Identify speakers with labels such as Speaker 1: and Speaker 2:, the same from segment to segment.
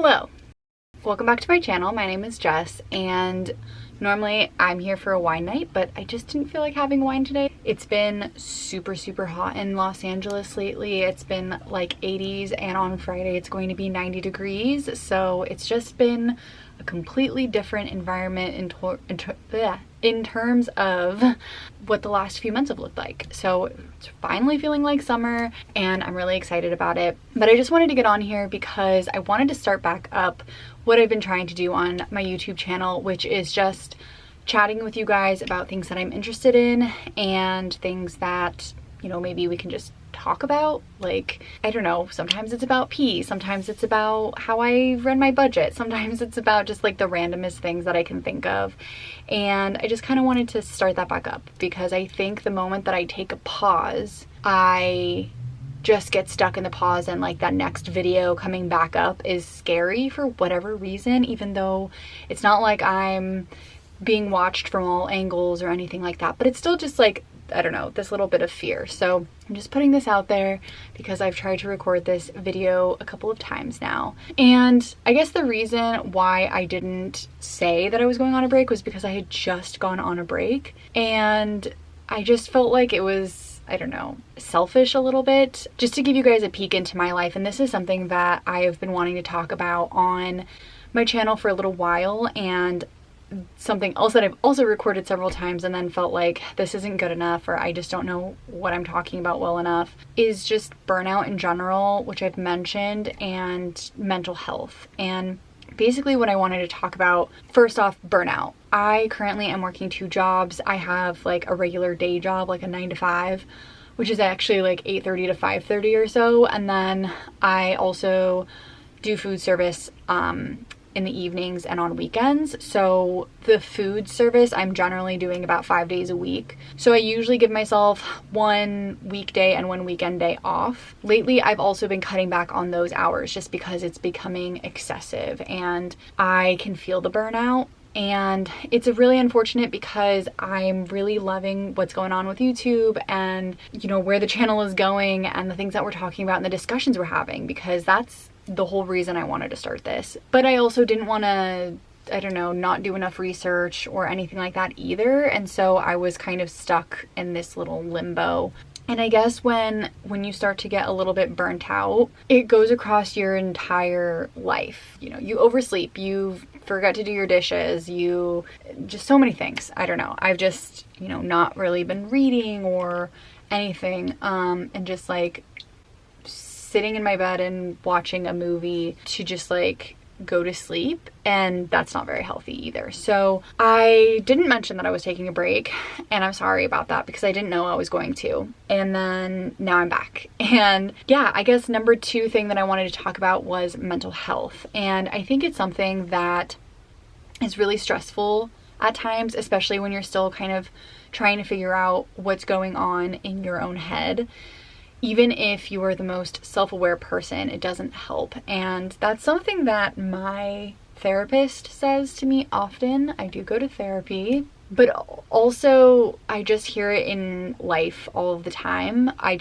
Speaker 1: Hello, welcome back to my channel. My name is Jess, and normally I'm here for a wine night, but I just didn't feel like having wine today. It's been super hot in Los Angeles lately. It's been like 80s, and on Friday it's going to be 90 degrees. So it's just been a completely different environment in terms of what the last few months have looked like. So it's finally feeling like summer and I'm really excited about it. But I just wanted to get on here because I wanted to start back up what I've been trying to do on my YouTube channel, which is just chatting with you guys about things that I'm interested in and things that, you know, maybe we can just talk about. Like, I don't know, sometimes it's about pee, sometimes it's about how I run my budget, sometimes it's about just like the randomest things that I can think of. And I just kind of wanted to start that back up because I think the moment that I take a pause, I just get stuck in the pause, and like that next video coming back up is scary for whatever reason, even though it's not like I'm being watched from all angles or anything like that, but it's still just like, I don't know, this little bit of fear. So I'm just putting this out there because I've tried to record this video a couple of times now. And I guess the reason why I didn't say that I was going on a break was because I had just gone on a break, and I just felt like it was, I don't know, selfish a little bit. Just to give you guys a peek into my life, and this is something that I have been wanting to talk about on my channel for a little while, and something else that I've also recorded several times and then felt like this isn't good enough, or I just don't know what I'm talking about well enough, is just burnout in general, which I've mentioned, and mental health. And basically what I wanted to talk about, first off, burnout. I currently am working 2 jobs. I have like a regular day job, like a 9 to 5, which is actually like 8:30 to 5:30 or so. And then I also do food service in the evenings and on weekends. So the food service I'm generally doing about 5 days a week. So I usually give myself 1 weekday and 1 weekend day off. Lately, I've also been cutting back on those hours just because it's becoming excessive and I can feel the burnout. And it's really unfortunate because I'm really loving what's going on with YouTube and, you know, where the channel is going and the things that we're talking about and the discussions we're having, because that's the whole reason I wanted to start this. But I also didn't want to, I don't know, not do enough research or anything like that either. And so I was kind of stuck in this little limbo. And I guess when you start to get a little bit burnt out, it goes across your entire life. You know, you oversleep, you forget to do your dishes, you just so many things. I don't know. I've just, you know, not really been reading or anything, and just like sitting in my bed and watching a movie to just like go to sleep, and that's not very healthy either. So I didn't mention that I was taking a break, and I'm sorry about that because I didn't know I was going to. And then now I'm back. And yeah, I guess number 2 thing that I wanted to talk about was mental health. And I think it's something that is really stressful at times, especially when you're still kind of trying to figure out what's going on in your own head. Even if you are the most self-aware person, it doesn't help. And that's something that my therapist says to me often. I do go to therapy, but also I just hear it in life all of the time. I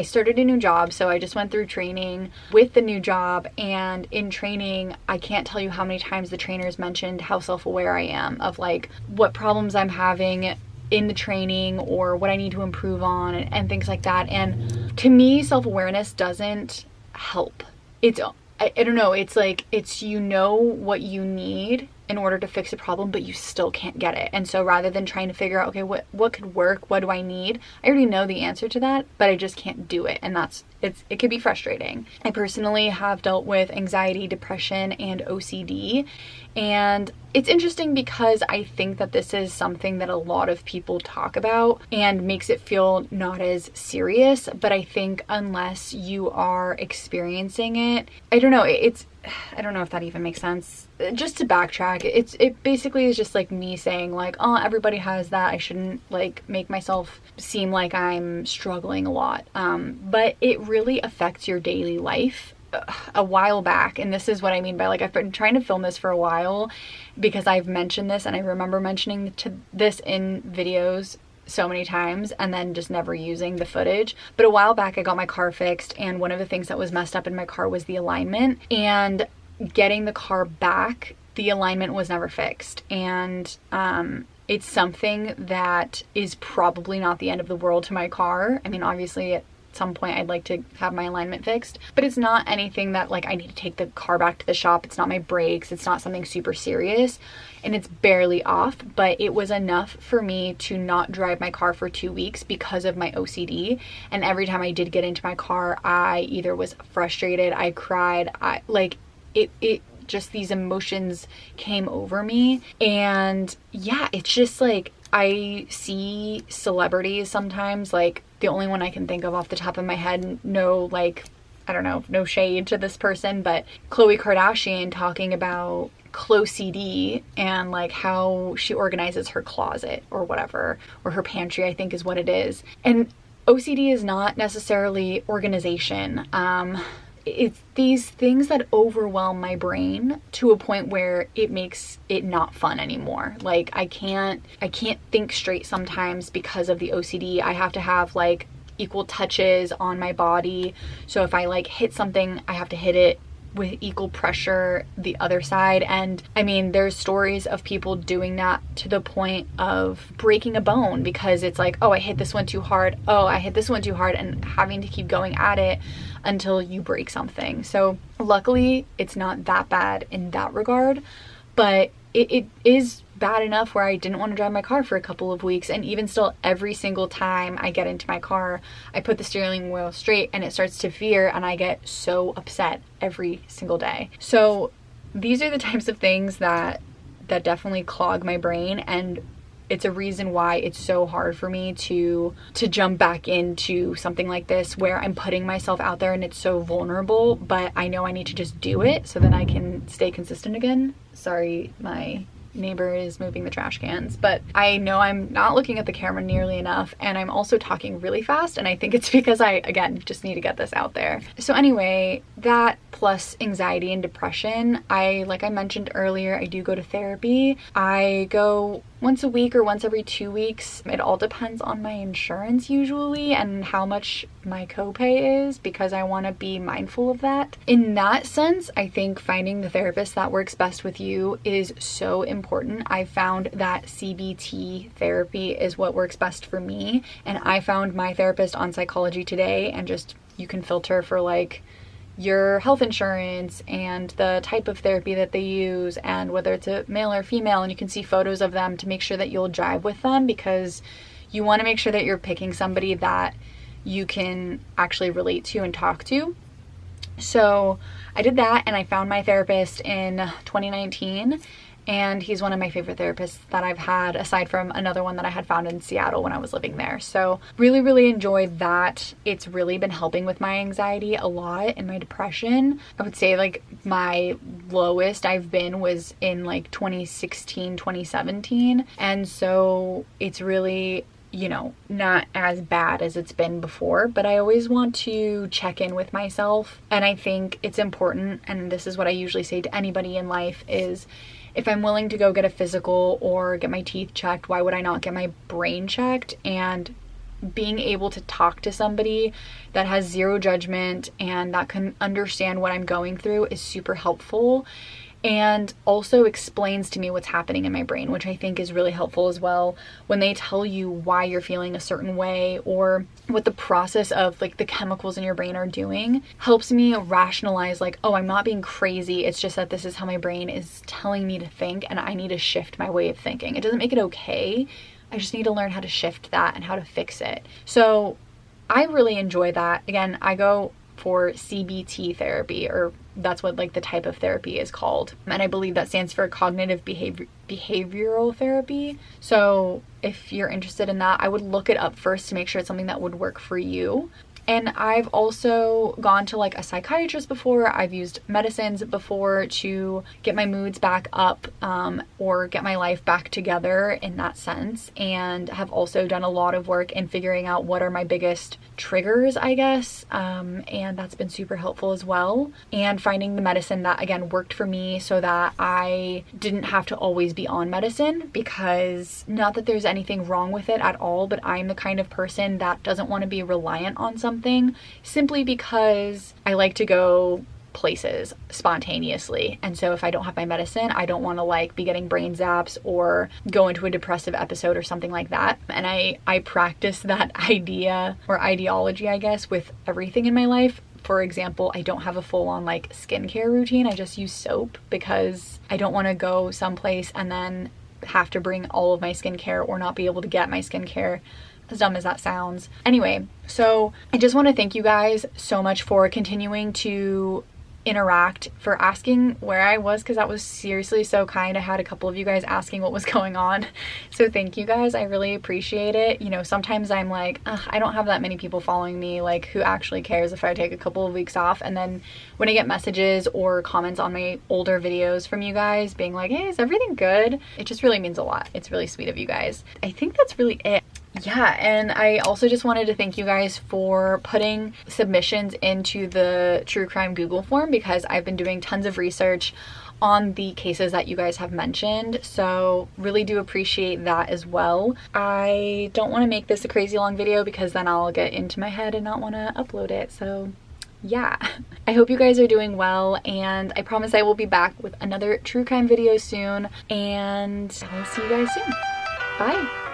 Speaker 1: started a new job, so I just went through training with the new job, and in training, I can't tell you how many times the trainers mentioned how self-aware I am of like what problems I'm having in the training or what I need to improve on and things like that. And to me, self-awareness doesn't help. I don't know, it's like, it's, you know what you need in order to fix a problem, but you still can't get it. And so rather than trying to figure out, okay, what could work? What do I need? I already know the answer to that, but I just can't do it. And it could be frustrating. I personally have dealt with anxiety, depression, and OCD. And it's interesting because I think that this is something that a lot of people talk about and makes it feel not as serious. But I think unless you are experiencing it, I don't know, I don't know if that even makes sense. Just to backtrack, it basically is just like me saying like, oh, everybody has that. I shouldn't like make myself seem like I'm struggling a lot. But it really affects your daily life. A while back, and this is what I mean by like, I've been trying to film this for a while because I've mentioned this and I remember mentioning this in videos so many times and then just never using the footage. But a while back I got my car fixed, and one of the things that was messed up in my car was the alignment. And getting the car back, the alignment was never fixed. And it's something that is probably not the end of the world to my car. I mean, obviously at some point I'd like to have my alignment fixed, but it's not anything that like I need to take the car back to the shop. It's not my brakes. It's not something super serious, and it's barely off, but it was enough for me to not drive my car for 2 weeks because of my OCD. And every time I did get into my car, I either was frustrated, I cried, it just, these emotions came over me. And yeah, it's just like, I see celebrities sometimes, like the only one I can think of off the top of my head, no, like, I don't know, no shade to this person, but Khloe Kardashian talking about CloCD and like how she organizes her closet or whatever, or her pantry, I think is what it is. And OCD is not necessarily organization. It's these things that overwhelm my brain to a point where it makes it not fun anymore. Like I can't think straight sometimes because of the OCD. I have to have like equal touches on my body. So if I like hit something, I have to hit it with equal pressure the other side. And I mean, there's stories of people doing that to the point of breaking a bone because it's like, oh, I hit this one too hard. Oh, I hit this one too hard, and having to keep going at it until you break something. So luckily it's not that bad in that regard, but it is bad enough where I didn't want to drive my car for a couple of weeks. And even still, every single time I get into my car, I put the steering wheel straight and it starts to veer, and I get so upset every single day. So these are the types of things that definitely clog my brain, and it's a reason why it's so hard for me to jump back into something like this where I'm putting myself out there and it's so vulnerable, but I know I need to just do it so that I can stay consistent again. Sorry, my neighbor is moving the trash cans, but I know I'm not looking at the camera nearly enough, and I'm also talking really fast, and I think it's because I, again, just need to get this out there. So anyway, that plus anxiety and depression, like I mentioned earlier, I do go to therapy. I go once a week or once every 2 weeks. It all depends on my insurance usually and how much my copay is, because I want to be mindful of that. In that sense, I think finding the therapist that works best with you is so important. I found that CBT therapy is what works best for me, and I found my therapist on Psychology Today, and just, you can filter for like your health insurance and the type of therapy that they use and whether it's a male or female, and you can see photos of them to make sure that you'll jive with them, because you want to make sure that you're picking somebody that you can actually relate to and talk to. So I did that, and I found my therapist in 2019, and he's one of my favorite therapists that I've had, aside from another one that I had found in Seattle when I was living there. So really, really enjoyed that. It's really been helping with my anxiety a lot and my depression. I would say like my lowest I've been was in like 2016, 2017. And so it's really, you know, not as bad as it's been before, but I always want to check in with myself. And I think it's important, and this is what I usually say to anybody in life, is if I'm willing to go get a physical or get my teeth checked, why would I not get my brain checked? And being able to talk to somebody that has zero judgment and that can understand what I'm going through is super helpful, and also explains to me what's happening in my brain, which I think is really helpful as well. When they tell you why you're feeling a certain way or what the process of like the chemicals in your brain are doing, helps me rationalize like, oh, I'm not being crazy. It's just that this is how my brain is telling me to think, and I need to shift my way of thinking. It doesn't make it okay. I just need to learn how to shift that and how to fix it. So I really enjoy that. Again, I go for CBT therapy, or that's what like the type of therapy is called. And I believe that stands for cognitive behavioral therapy. So if you're interested in that, I would look it up first to make sure it's something that would work for you. And I've also gone to like a psychiatrist before. I've used medicines before to get my moods back up, or get my life back together in that sense. And have also done a lot of work in figuring out what are my biggest triggers, I guess. And that's been super helpful as well. And finding the medicine that, again, worked for me so that I didn't have to always be on medicine, because not that there's anything wrong with it at all, but I'm the kind of person that doesn't want to be reliant on something simply because I like to go places spontaneously. And so if I don't have my medicine, I don't want to like be getting brain zaps or go into a depressive episode or something like that. And I practice that idea or ideology, I guess, with everything in my life. For example, I don't have a full-on like skincare routine. I just use soap because I don't want to go someplace and then have to bring all of my skincare or not be able to get my skincare, as dumb as that sounds. Anyway, so I just want to thank you guys so much for continuing to interact, for asking where I was, because that was seriously so kind. I had a couple of you guys asking what was going on, so thank you guys. I really appreciate it. You know, sometimes I'm like, I don't have that many people following me, like who actually cares if I take a couple of weeks off? And then when I get messages or comments on my older videos from you guys being like, hey, is everything good? It just really means a lot. It's really sweet of you guys. I think that's really it. Yeah, and I also just wanted to thank you guys for putting submissions into the true crime Google form, because I've been doing tons of research on the cases that you guys have mentioned, so really do appreciate that as well. I don't want to make this a crazy long video because then I'll get into my head and not want to upload it. So yeah, I hope you guys are doing well, and I promise I will be back with another true crime video soon, and I will see you guys soon. Bye.